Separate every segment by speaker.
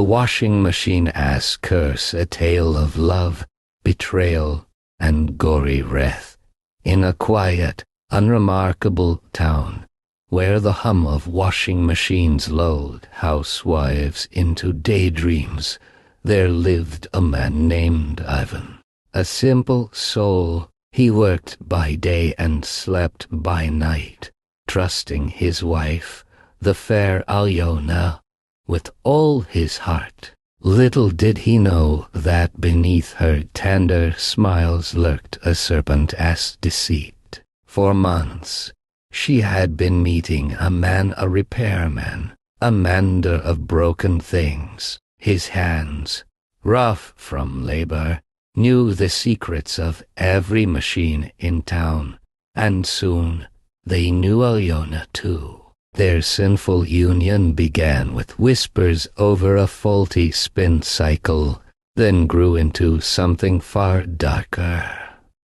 Speaker 1: The washing machine ass curse, a tale of love, betrayal, and gory wrath, in a quiet, unremarkable town, where the hum of washing machines lulled housewives into daydreams, there lived a man named Ivan. A simple soul, he worked by day and slept by night, trusting his wife, the fair Alyona, with all his heart. Little did he know that beneath her tender smiles lurked a serpent-ass deceit. For months she had been meeting a man, a repairman, a mender of broken things. His hands, rough from labor, knew the secrets of every machine in town, and soon they knew Alyona too. Their sinful union began with whispers over a faulty spin cycle, then grew into something far darker.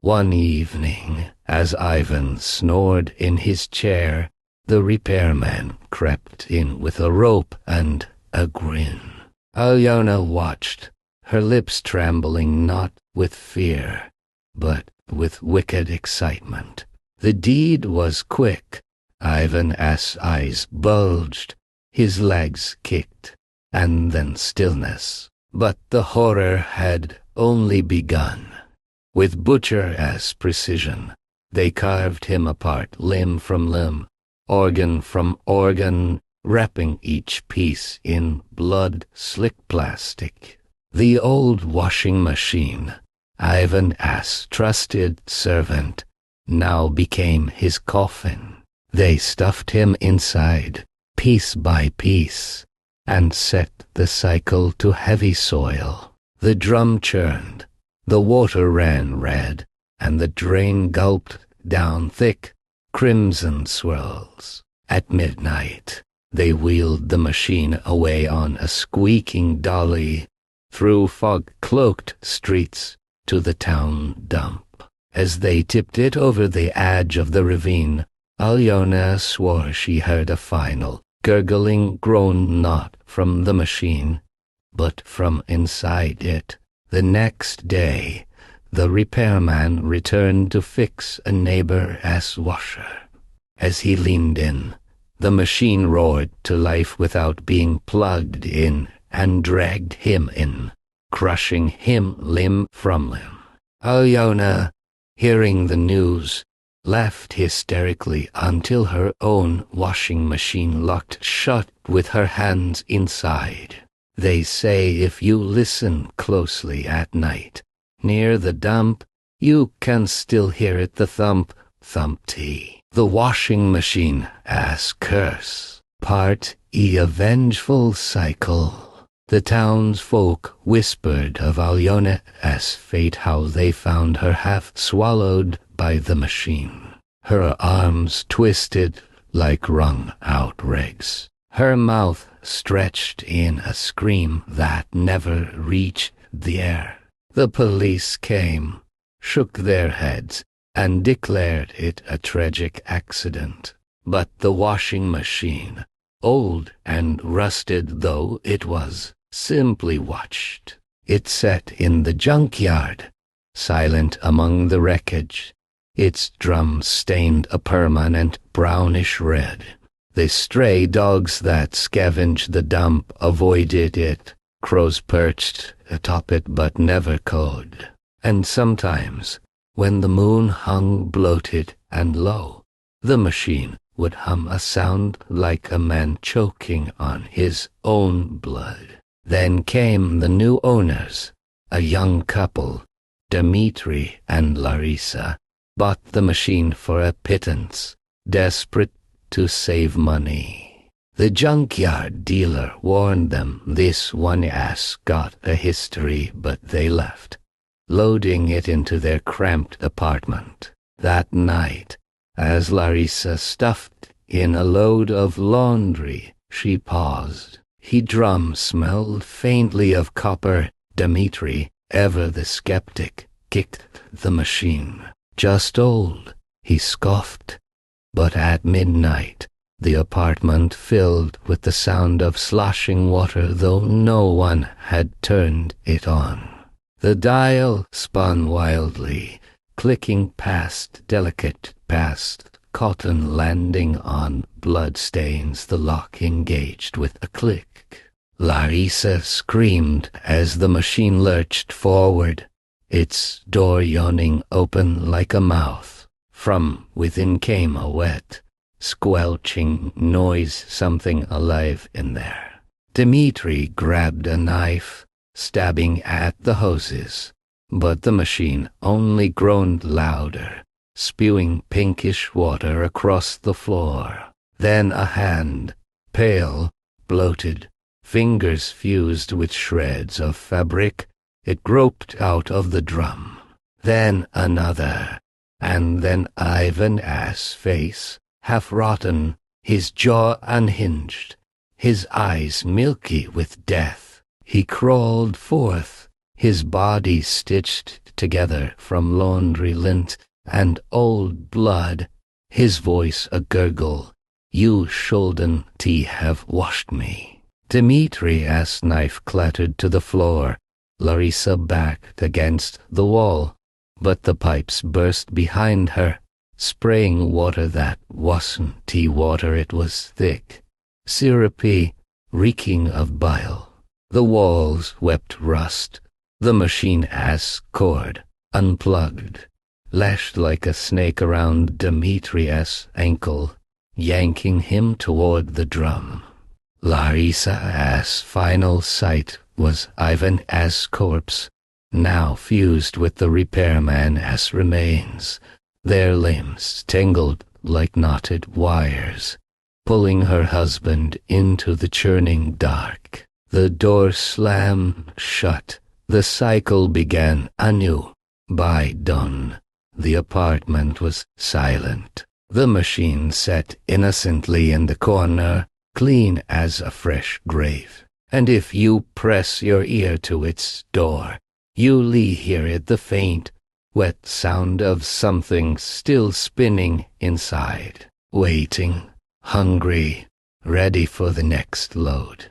Speaker 1: One evening, as Ivan snored in his chair, the repairman crept in with a rope and a grin. Alyona watched, her lips trembling not with fear, but with wicked excitement. The deed was quick. Ivan's eyes bulged, his legs kicked, and then stillness. But the horror had only begun. With butcher-ass precision, they carved him apart limb from limb, organ from organ, wrapping each piece in blood-slick plastic. The old washing machine, Ivan's trusted servant, now became his coffin. They stuffed him inside, piece by piece, and set the cycle to heavy soil. The drum churned, the water ran red, and the drain gulped down thick, crimson swirls. At midnight, they wheeled the machine away on a squeaking dolly, through fog-cloaked streets to the town dump. As they tipped it over the edge of the ravine, Alyona swore she heard a final, gurgling groan not from the machine, but from inside it. The next day, the repairman returned to fix a neighbor's washer. As he leaned in, the machine roared to life without being plugged in and dragged him in, crushing him limb from limb. Alyona, hearing the news, laughed hysterically until her own washing machine locked shut with her hands inside. They say if you listen closely at night, near the dump, you can still hear it, the thump, thump-tee. The washing machine ass curse. Part E, a vengeful cycle. The townsfolk whispered of Alyona's fate, how they found her half swallowed by the machine. Her arms twisted like wrung-out rags. Her mouth stretched in a scream that never reached the air. The police came, shook their heads, and declared it a tragic accident. But the washing machine, old and rusted though it was, simply watched. It sat in the junkyard, silent among the wreckage, its drum stained a permanent brownish red. The stray dogs that scavenged the dump avoided it, crows perched atop it but never cawed. And sometimes, when the moon hung bloated and low, the machine would hum a sound like a man choking on his own blood. Then came the new owners, a young couple, Dmitri and Larissa, bought the machine for a pittance, desperate to save money. The junkyard dealer warned them this one ass got a history, but they left, loading it into their cramped apartment. That night, as Larissa stuffed in a load of laundry, she paused. He drum smelled faintly of copper. Dmitri, ever the skeptic, kicked the machine. Just old, he scoffed. But at midnight, The apartment filled with the sound of sloshing water, though no one had turned it on. The dial spun wildly, clicking past delicate cotton, landing on bloodstains. The lock engaged with a click. Larissa screamed as the machine lurched forward, its door yawning open like a mouth. From within came a wet, squelching noise, something alive in there. Dmitri grabbed a knife, stabbing at the hoses, but the machine only groaned louder, spewing pinkish water across the floor. Then a hand, pale, bloated, fingers fused with shreds of fabric, it groped out of the drum. Then another, and then Ivan's face, half rotten, his jaw unhinged, his eyes milky with death. He crawled forth, his body stitched together from laundry lint and old blood, his voice a gurgle. "You shouldn't have washed me." Dimitri's knife clattered to the floor. Larissa backed against the wall, but the pipes burst behind her, spraying water that wasn't tea water. It was thick, syrupy, reeking of bile. The walls wept rust. The machine-ass cord, unplugged, lashed like a snake around Dimitri's ankle, yanking him toward the drum. Larissa's final sight was Ivan's corpse, now fused with the repairman's remains, their limbs tangled like knotted wires, pulling her husband into the churning dark. The door slammed shut. The cycle began anew. By dawn, the apartment was silent. The machine sat innocently in the corner, clean as a fresh grave. And if you press your ear to its door, you'll hear it, the faint, wet sound of something still spinning inside, waiting, hungry, ready for the next load.